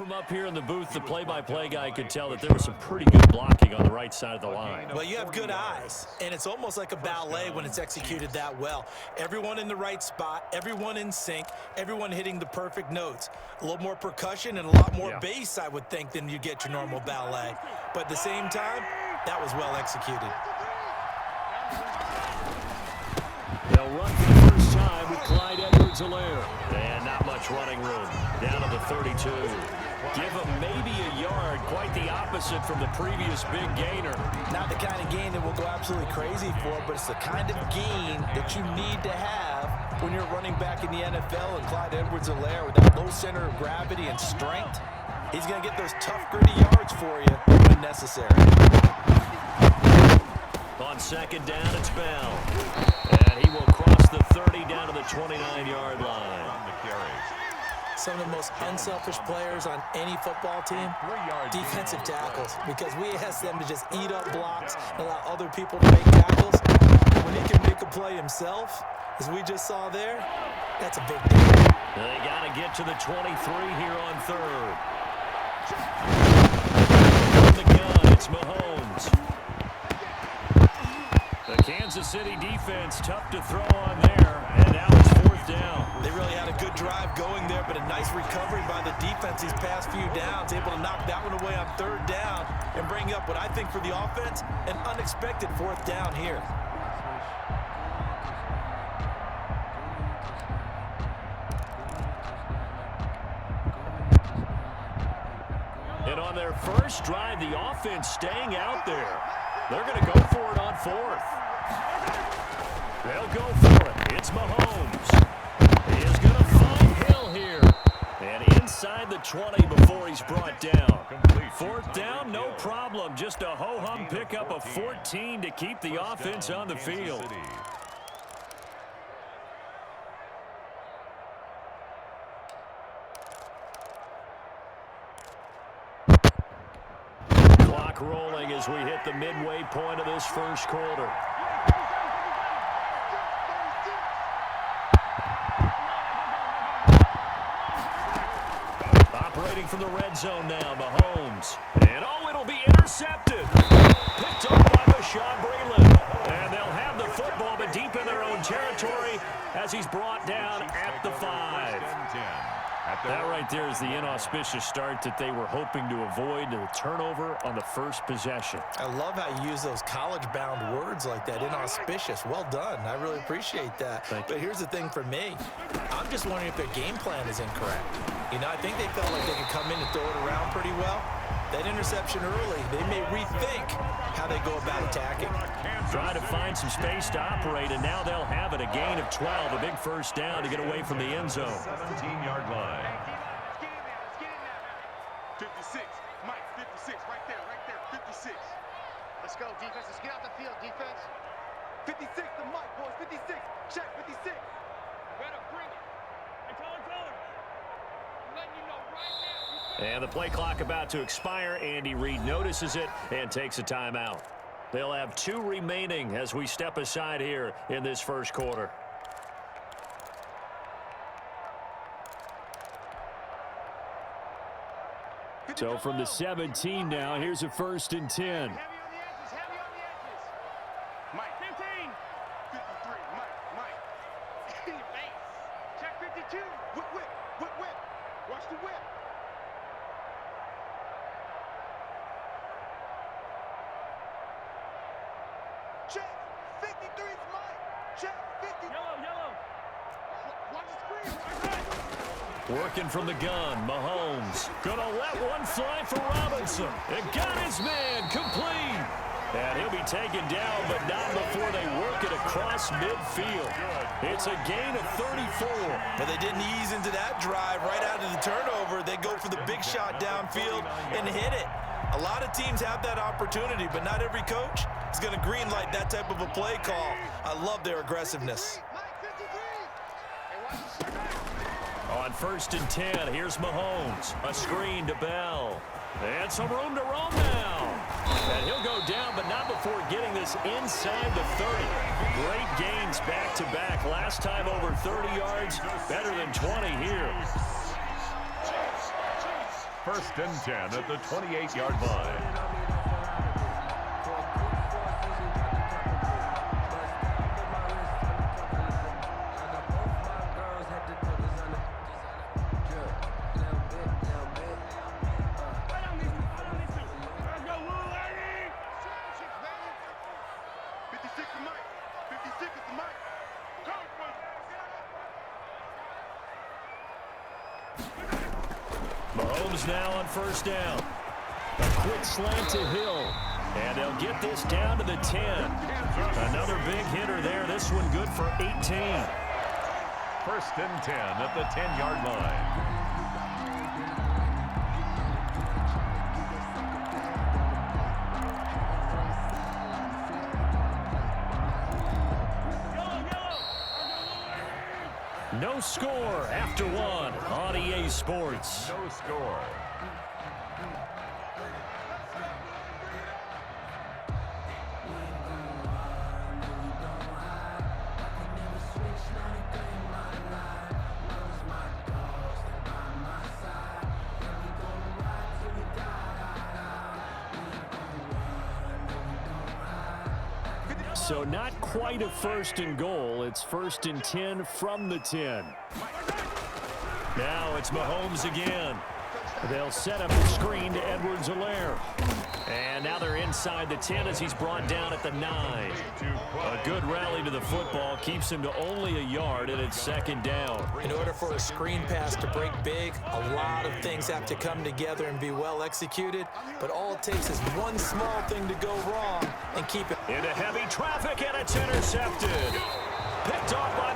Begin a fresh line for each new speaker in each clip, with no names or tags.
from up here in the booth, the play-by-play guy could tell that there was some pretty good blocking on the right side of the line.
Well, you have good eyes, and it's almost like a ballet when it's executed that well. Everyone in the right spot, everyone in sync, everyone hitting the perfect notes. A little more percussion and a lot more bass, I would think, than you get your normal ballet. But at the same time, that was well executed.
They'll run for the first time with Clyde Edwards-Helaire. And not much running room. Down to the 32. Give him maybe a yard. Quite the opposite from the previous big gainer.
Not the kind of gain that we'll go absolutely crazy for, but it's the kind of gain that you need to have when you're running back in the NFL. And Clyde Edwards-Helaire, with that low center of gravity and strength, he's going to get those tough, gritty yards for you when necessary.
On second down, it's Bell. And he will cross the 30 down to the 29-yard line.
Some of the most unselfish players on any football team, defensive tackles, because we ask them to just eat up blocks and allow other people to make tackles. When he can make a play himself, as we just saw there, that's a big deal.
They got to get to the 23 here on third. From the gun, it's Mahomes. The Kansas City defense tough to throw on there, and now it's fourth down.
They really had a good drive going there, but a nice recovery by the defense these past few downs, able to knock that one away on third down and bring up what I think for the offense, an unexpected fourth down here.
And on their first drive, the offense staying out there. They're going to go for it on fourth. They'll go for it. It's Mahomes. He is going to find Hill here. And inside the 20 before he's brought down. Fourth down, no problem. Just a ho-hum pickup of 14 to keep the offense on the field. Clock rolling as we hit the midway point of this first quarter. Operating from the red zone now, Mahomes. And it'll be intercepted. Picked off by Bashaud Breeland. And they'll have the football, but deep in their own territory as he's brought down at the 5. That right there is the inauspicious start that they were hoping to avoid, the turnover on the first possession.
I love how you use those college-bound words like that, inauspicious. Well done. I really appreciate that. But here's the thing for me. I'm just wondering if their game plan is incorrect. You know, I think they felt like they could come in and throw it around pretty well. That interception early, they may rethink how they go about attacking.
Try to find some space to operate, and now they'll have it. A gain of 12, a big first down to get away from the end zone.
17-yard line. 56, Mike, 56, right there, 56.
Let's go, defense. Let's get out the field, defense.
56 to Mike, boys, 56. Check, 56.
Better bring it. And tell him. I'm letting you know right now.
And the play clock about to expire. Andy Reid notices it and takes a timeout. They'll have 2 remaining as we step aside here in this first quarter. So from the 17 now, here's a 1st and 10.
Heavy on the edges.
Mike.
15.
53, Mike.
In your face. Check 52.
Whip. Watch the whip. Check. 53's Mike. Check. 50.
Yellow.
Watch the screen.
Working from the gun, Mahomes. Gonna let one fly for Robinson. And got his man complete. And he'll be taken down, but not before they work it across midfield. It's a gain of 34.
But they didn't ease into that drive right out of the turnover. They go for the big shot downfield and hit it. A lot of teams have that opportunity, but not every coach is going to greenlight that type of a play call. I love their aggressiveness.
On 1st and 10, here's Mahomes. A screen to Bell. And some room to roam now. And he'll go down, but not before getting this inside the 30. Great gains back-to-back. Last time over 30 yards, better than 20 here.
First and 10 at the 28-yard line.
Mahomes now on first down. A quick slant to Hill. And they'll get this down to the 10. Another big hitter there. This one good for 18.
First and 10 at the 10-yard line.
No score after one on EA Sports.
No score.
So not quite a first and goal. It's first and 10 from the 10. Now it's Mahomes again. They'll set up the screen to Edwards-Helaire. And now they're inside the 10 as he's brought down at the 9. A good rally to the football keeps him to only a yard, and it's second down.
In order for a screen pass to break big, a lot of things have to come together and be well executed. But all it takes is one small thing to go wrong and keep it.
Into heavy traffic, and it's intercepted. Picked off by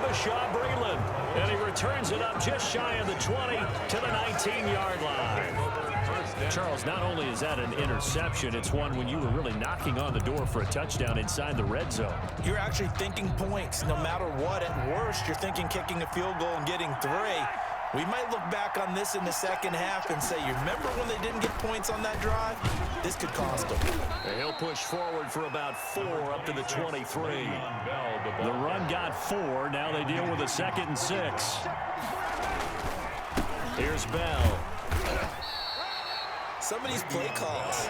Breeland. And he returns it up just shy of the 20 to the 19-yard line. Charles, not only is that an interception, it's one when you were really knocking on the door for a touchdown inside the red zone.
You're actually thinking points no matter what. At worst, you're thinking kicking a field goal and getting 3. We might look back on this in the second half and say, you remember when they didn't get points on that drive? This could cost them.
And he'll push forward for about 4 up to the 23. The run got 4. Now they deal with a 2nd and 6. Here's Bell.
Some of these play calls,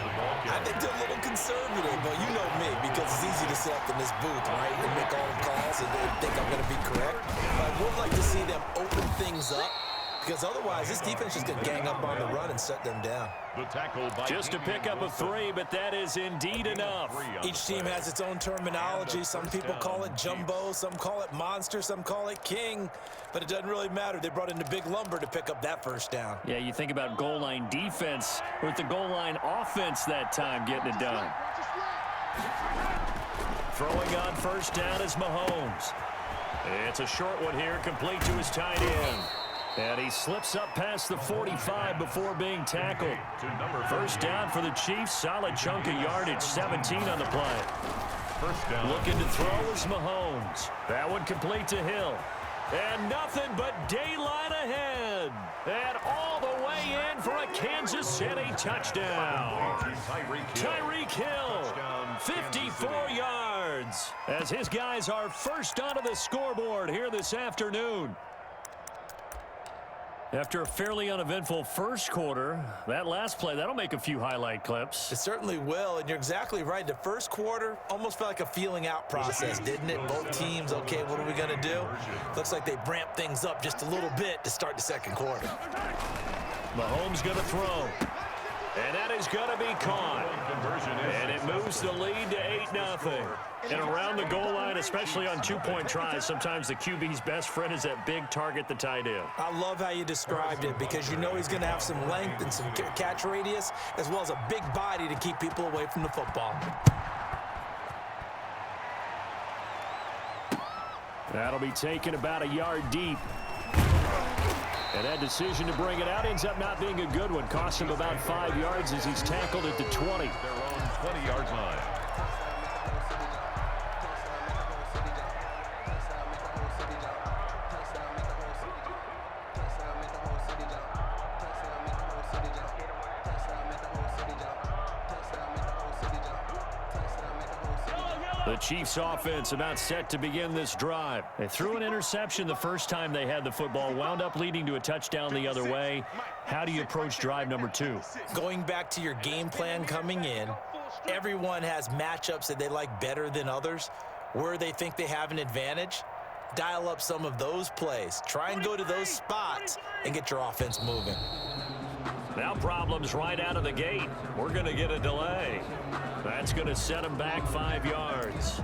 I think they're a little conservative, but you know me, because it's easy to sit up in this booth, right, and make all the calls and they think I'm going to be correct. But I would like to see them open things up, because otherwise this defense is going to gang up on the run and shut them down.
Just to pick up a 3, but that is indeed enough.
Each team has its own terminology. Some people call it jumbo, some call it monster, some call it king. But it doesn't really matter. They brought in the big lumber to pick up that first down.
Yeah, you think about goal line defense with the goal line offense that time getting it done. Throwing on first down is Mahomes. It's a short one here, complete to his tight end. And he slips up past the 45 before being tackled. First down for the Chiefs. Solid chunk of yardage, 17 on the play.
First down.
Looking to throw is Mahomes. That one complete to Hill. And nothing but daylight ahead. And all the way in for a Kansas City touchdown. Tyreek Hill, 54 yards. As his guys are first onto the scoreboard here this afternoon. After a fairly uneventful first quarter, that last play, that'll make a few highlight clips.
It certainly will, and you're exactly right. The first quarter almost felt like a feeling out process, didn't it? Both teams, okay, what are we going to do? Looks like they ramped things up just a little bit to start the second quarter.
Mahomes going to throw. And that is going to be caught. And it moves the lead to 8-0. And around the goal line, especially on two-point tries, sometimes the QB's best friend is that big target, the tight end.
I love how you described it because you know he's going to have some length and some catch radius as well as a big body to keep people away from the football.
That'll be taken about a yard deep. And that decision to bring it out ends up not being a good one. Costs him about 5 yards as he's tackled at the 20.
Their own 20-yard line.
The Chiefs offense about set to begin this drive. They threw an interception the first time they had the football, wound up leading to a touchdown the other way. How do you approach drive number 2?
Going back to your game plan coming in, everyone has matchups that they like better than others, where they think they have an advantage. Dial up some of those plays. Try and go to those spots and get your offense moving.
Now problems right out of the gate. We're going to get a delay. That's going to set them back 5 yards.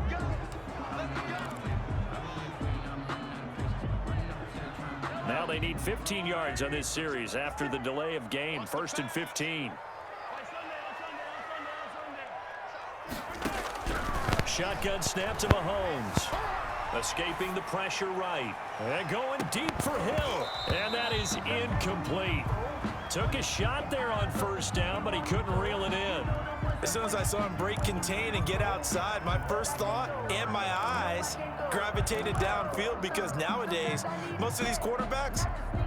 Now they need 15 yards on this series after the delay of game. 1st and 15. Shotgun snap to Mahomes. Escaping the pressure right. And going deep for Hill. And that is incomplete. Took a shot there on 1st down, but he couldn't reel it in.
As soon as I saw him break contain and get outside, my first thought and my eyes gravitated downfield, because nowadays, most of these quarterbacks,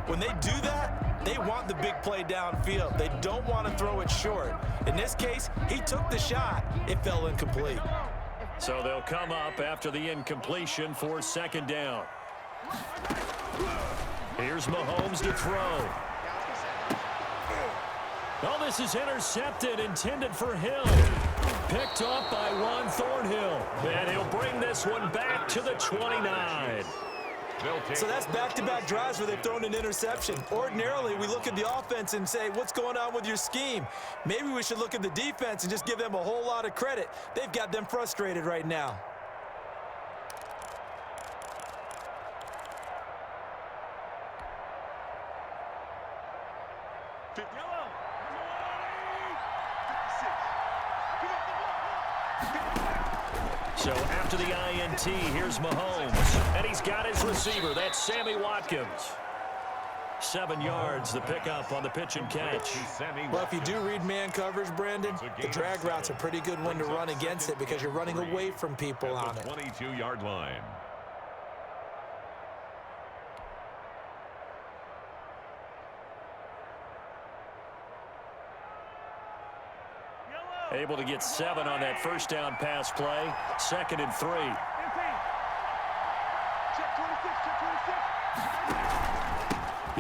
when they do that, they want the big play downfield. They don't want to throw it short. In this case, he took the shot. It fell incomplete.
So they'll come up after the incompletion for 2nd down. Here's Mahomes to throw. Oh, this is intercepted, intended for Hill. Picked off by Juan Thornhill. And he'll bring this one back to the 29.
So that's back-to-back drives where they've thrown an interception. Ordinarily, we look at the offense and say, what's going on with your scheme? Maybe we should look at the defense and just give them a whole lot of credit. They've got them frustrated right now.
So after the INT, here's Mahomes. And he's got his receiver. That's Sammy Watkins. 7 yards, the pickup on the pitch and catch.
Well, if you do read man coverage, Brandon, the drag route's a pretty good one to run against it because you're running away from people on it.
22-yard line.
Able to get 7 on that 1st down pass play. 2nd and 3.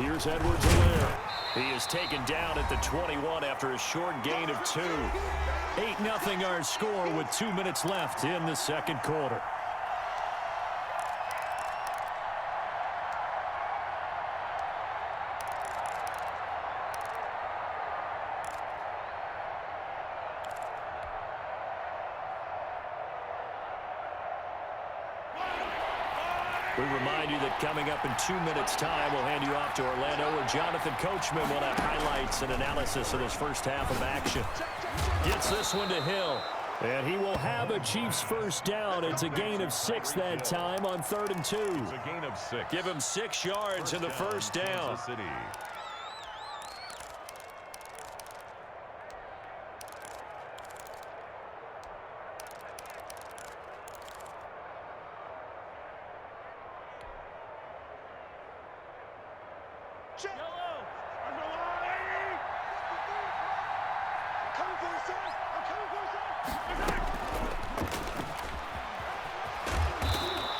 Here's Edwards-Helaire. He is taken down at the 21 after a short gain of 2. 8-0 our score with 2 minutes left in the 2nd quarter. We remind you that coming up in 2 minutes' time, we'll hand you off to Orlando, where Jonathan Coachman will have highlights and analysis of this first half of action. Gets this one to Hill, and he will have a Chiefs 1st down. It's a gain of 6 that time on 3rd and 2.
It's a gain of 6.
Give him 6 yards in the 1st down.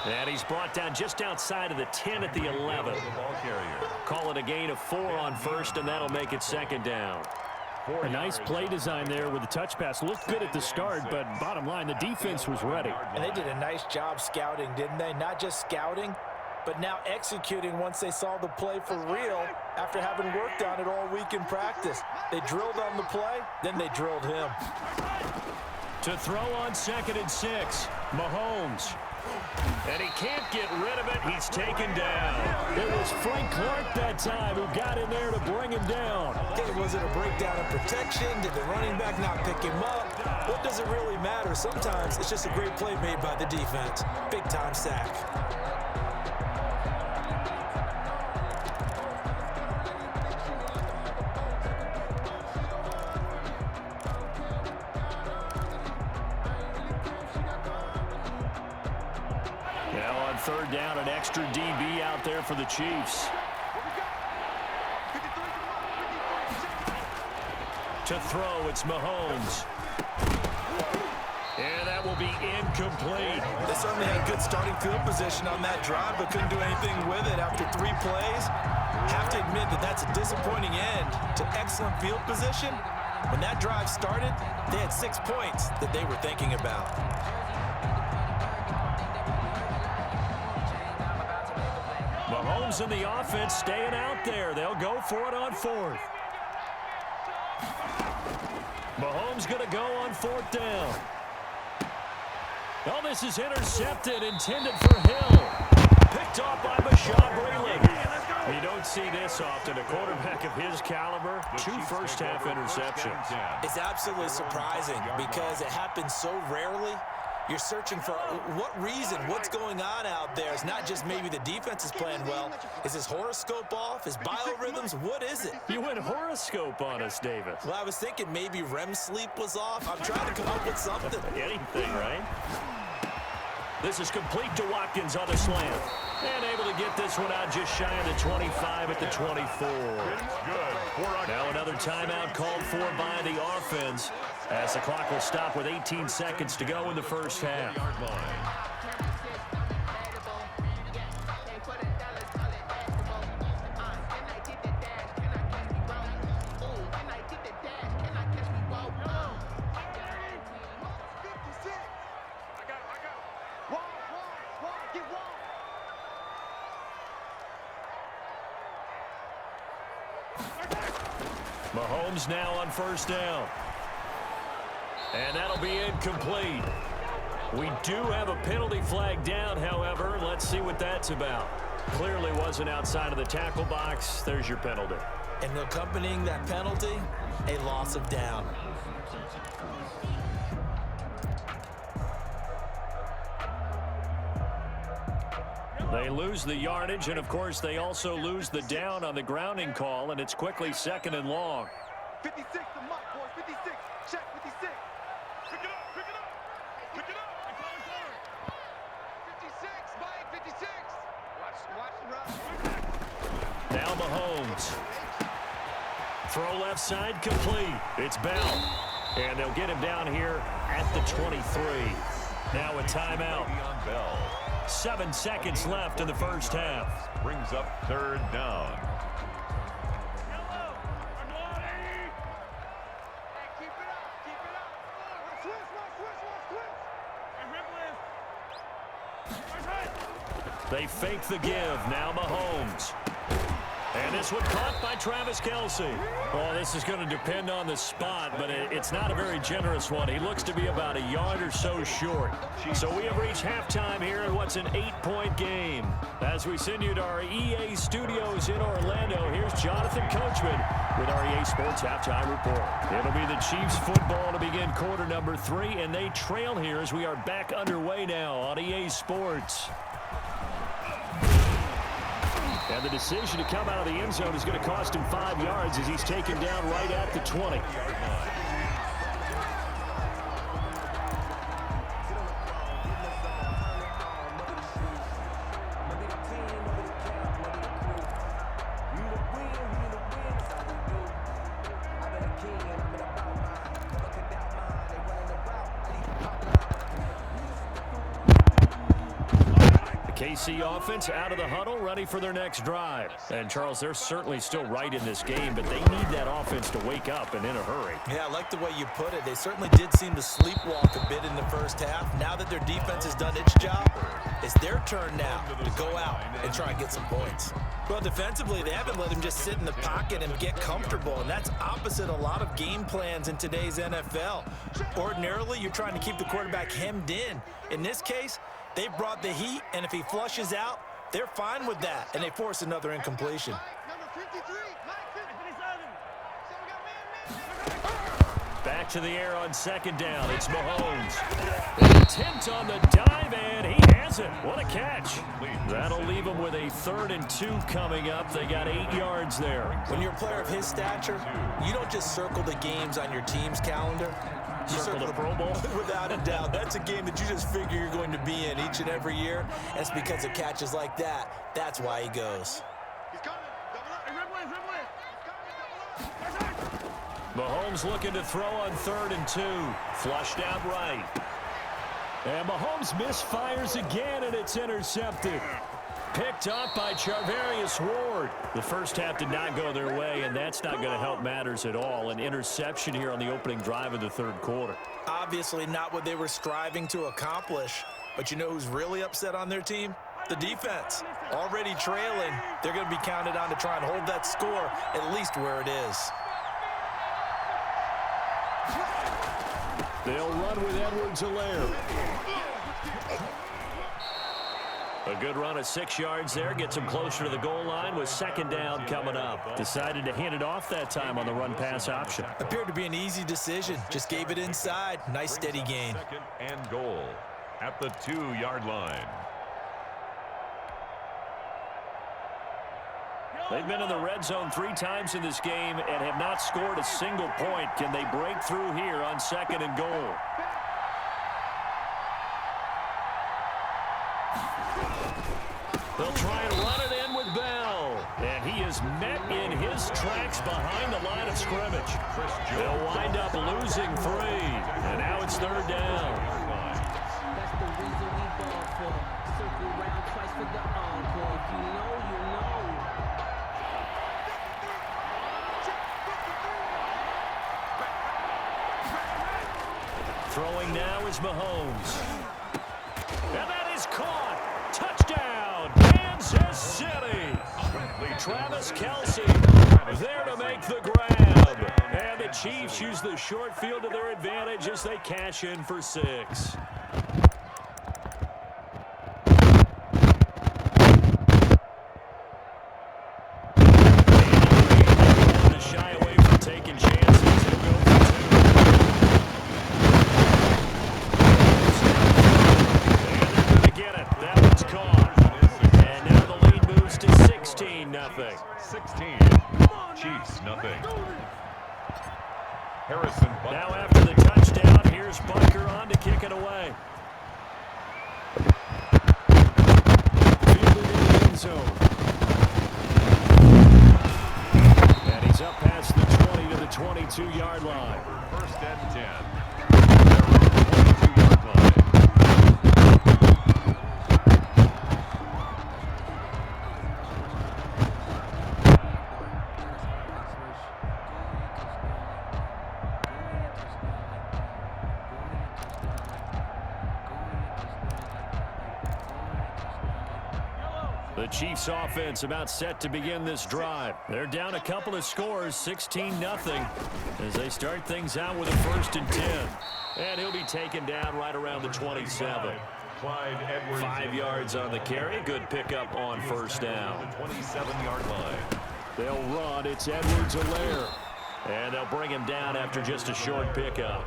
And he's brought down just outside of the 10 at the 11. Call it a gain of 4 on 1st, and that'll make it 2nd down.
A nice play design there with the touch pass. Looked good at the start, but bottom line, the defense was ready.
And they did a nice job scouting, didn't they? Not just scouting, but now executing once they saw the play for real after having worked on it all week in practice. They drilled on the play, then they drilled him.
To throw on 2nd and 6, Mahomes. And he can't get rid of it. He's taken down.
It was Frank Clark that time who got in there to bring him down.
Okay, was it a breakdown of protection? Did the running back not pick him up? What does it really matter? Sometimes it's just a great play made by the defense. Big-time sack.
Now on 3rd down, an extra DB out there for the Chiefs. To throw, it's Mahomes. And that will be incomplete.
They certainly had good starting field position on that drive, but couldn't do anything with it after 3 plays. Have to admit that that's a disappointing end to excellent field position. When that drive started, they had 6 points that they were thinking about.
Mahomes and the offense staying out there. They'll go for it on 4th. Mahomes going to go on 4th down. Oh, this is intercepted, intended for Hill. Picked off by Bashaud Breeland. You don't see this often. A quarterback of his caliber, 2 first-half interceptions.
It's absolutely surprising because it happens so rarely. You're searching for what reason, what's going on out there. It's not just maybe the defense is playing well. Is his horoscope off? His biorhythms? What is it?
You went horoscope on us, Davis.
Well, I was thinking maybe REM sleep was off. I'm trying to come up with something.
Anything, right? This is complete to Watkins on the slant. And able to get this one out just shy of the 25 at the 24. Now another timeout called for by the offense, as the clock will stop with 18 seconds to go in the first half. Mahomes now on 1st down. And that'll be incomplete. We do have a penalty flag down, however. Let's see what that's about. Clearly wasn't outside of the tackle box. There's your penalty.
And accompanying that penalty, a loss of down.
They lose the yardage, and of course they also lose the down on the grounding call, and it's quickly 2nd and long.
56, the mark, boys. 56. Check 56. Pick it up, pick it up. Pick it up. 56, Mike, 56. Watch the run.
Now Mahomes. Throw left side, complete. It's Bell. And they'll get him down here at the 23. Now a timeout. 7 seconds left in the first half.
Brings up 3rd down.
They fake the give. Now Mahomes. And this one caught by Travis Kelce. Well, this is going to depend on the spot, but it's not a very generous one. He looks to be about a yard or so short. So we have reached halftime here in what's an 8-point game. As we send you to our EA studios in Orlando, here's Jonathan Coachman with our EA Sports Halftime Report. It'll be the Chiefs football to begin quarter number 3, and they trail here as we are back underway now on EA Sports. And the decision to come out of the end zone is going to cost him 5 yards as he's taken down right at the 20. KC offense out of the huddle, ready for their next drive. And, Charles, they're certainly still right in this game, but they need that offense to wake up and in a hurry.
Yeah, I like the way you put it. They certainly did seem to sleepwalk a bit in the first half. Now that their defense has done its job, it's their turn now to go out and try and get some points. Well, defensively, they haven't let him just sit in the pocket and get comfortable, and that's opposite a lot of game plans in today's NFL. Ordinarily, you're trying to keep the quarterback hemmed in. In this case, they brought the heat, and if he flushes out, they're fine with that, and they force another incompletion.
Back to the air on 2nd down. It's Mahomes. Attempt on the dive, and he has it. What a catch. That'll leave him with a 3rd and 2 coming up. They got 8 yards there.
When you're a player of his stature, you don't just circle the games on your team's calendar. You
circle the Pro Bowl?
Without a doubt. That's a game that you just figure you're going to be in each and every year. And it's because of catches like that. That's why he goes.
Mahomes looking to throw on 3rd and 2. Flushed out right.
And Mahomes misfires again, and it's intercepted. Picked up by Charvarius Ward. The first half did not go their way, and that's not going to help matters at all. An interception here on the opening drive of the third quarter.
Obviously not what they were striving to accomplish. But you know who's really upset on their team? The defense. Already trailing, they're going to be counted on to try and hold that score at least where it is.
They'll run with Edwards-Helaire. A good run of 6 yards there. Gets him closer to the goal line with second down coming up. Decided to hand it off that time on the run-pass option.
Appeared to be an easy decision. Just gave it inside. Nice steady gain.
Second and goal at the 2-yard line.
They've been in the red zone 3 times in this game and have not scored a single point. Can they break through here on second and goal? They'll try and run it in with Bell. And he is met in his tracks behind the line of scrimmage. They'll wind up losing 3. And now it's third down.
That's the reason we ball for. Circle round twice for the encore. If you know, you know.
Throwing now is Mahomes. And that is caught. Touchdown, Kansas City. Travis Kelce there to make the grab. And the Chiefs use the short field to their advantage as they cash in for 6. To shy away from taking chances. He'll go for 2. Get it. That one's caught. And now the lead moves to 16-0.
16. Chiefs, nothing. Harrison Butker.
Now after the touchdown, here's Butker on to kick it away. Fielded in the end zone. And he's up past the 20 to the 22-yard line.
First and 10. They're on the 22-yard line.
The Chiefs offense about set to begin this drive. They're down a couple of scores, 16-0, as they start things out with a first and 10. And he'll be taken down right around the 27.
Clyde Edwards.
5 yards on the carry. Good pickup on first down.
The 27-yard line.
They'll run. It's Edwards-Helaire. And they'll bring him down after just a short pickup.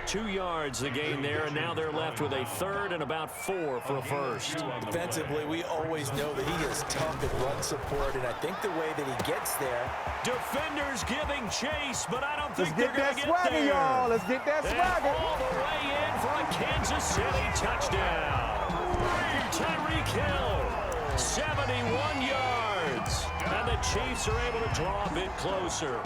2 yards the gain there, and now they're left with a third and about 4 for a first.
Defensively, we always know that he is tough at run support, and I think the way that he gets there.
Defenders giving chase, but I don't think they're
Let's
going to
get that
get
swagger,
there.
y'all. Let's get that
And
swagger.
all the way in for a Kansas City touchdown. Tyreek Hill, 71 yards. And the Chiefs are able to draw a bit closer.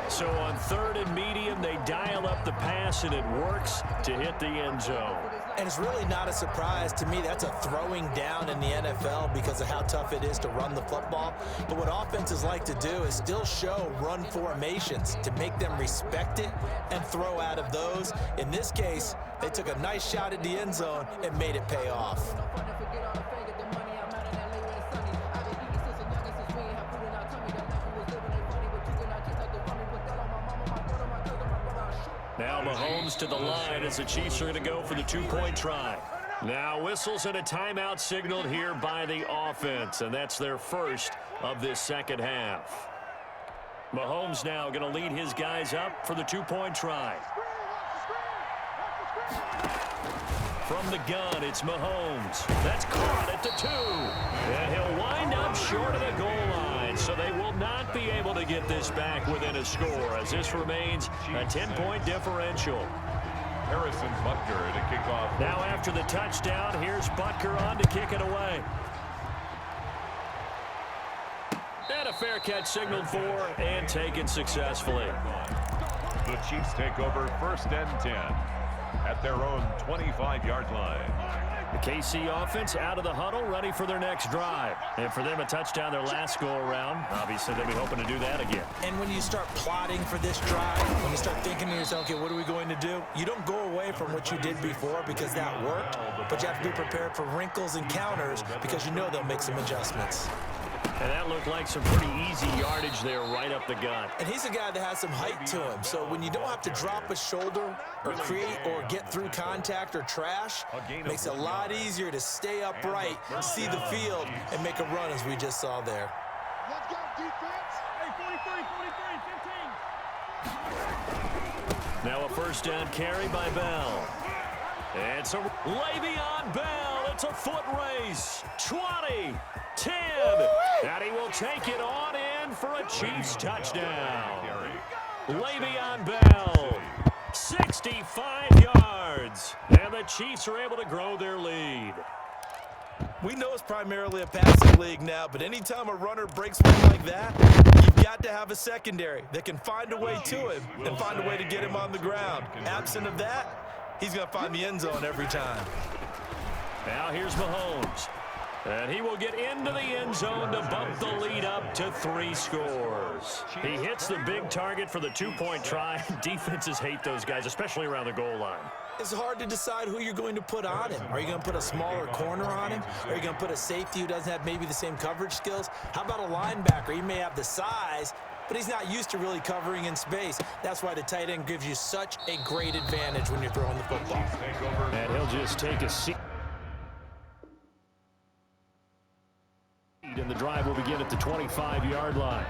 So on third and medium, they dial up the pass, and it works to hit the end zone.
And it's really not a surprise to me. That's a throwing down in the NFL because of how tough it is to run the football. But what offenses like to do is still show run formations to make them respect it and throw out of those. In this case, they took a nice shot at the end zone and made it pay off.
Now Mahomes to the line as the Chiefs are going to go for the 2-point try. Now whistles and a timeout signaled here by the offense, and that's their first of this second half. Mahomes now going to lead his guys up for the 2-point try. From the gun, it's Mahomes. That's caught at the 2. And he'll wind up short of the goal line, so they will not be able to get this back within a score as this remains a 10-point differential.
Harrison Butker to kick off.
Now after the touchdown, here's Butker on to kick it away. And a fair catch signaled for and taken successfully.
The Chiefs take over first and 10. at their own 25-yard line.
The KC offense out of the huddle, ready for their next drive. And for them, a touchdown their last go-around. Obviously, they'll be hoping to do that again.
And when you start plotting for this drive, when you start thinking to yourself, okay, what are we going to do? You don't go away from what you did before because that worked, but you have to be prepared for wrinkles and counters because you know they'll make some adjustments.
And that looked like some pretty easy yardage there right up the gut.
And he's a guy that has some height to him, so when you don't have to drop a shoulder or create or get through contact or trash, makes it a lot easier to stay upright, see the field, and make a run as we just saw there.
Let's go, defense.
Hey, 43, 15.
Now a first down carry by Bell. It's a Le'Veon Bell. It's a foot race. 20, 10, and he will take it on in for a Chiefs touchdown. Le'Veon Bell, 65 yards, and the Chiefs are able to grow their lead.
We know it's primarily a passing league now, but anytime a runner breaks one like that, you've got to have a secondary that can find a way to him and find a way to get him on the ground. Absent of that, he's going to find the end zone every time.
Now here's Mahomes. And he will get into the end zone to bump the lead up to 3 scores. He hits the big target for the 2-point try. Defenses hate those guys, especially around the goal line.
It's hard to decide who you're going to put on him. Are you going to put a smaller corner on him? Are you going to put a safety who doesn't have maybe the same coverage skills? How about a linebacker? He may have the size, but he's not used to really covering in space. That's why the tight end gives you such a great advantage when you're throwing the football.
And he'll just take a seat. And the drive will begin at the 25-yard line.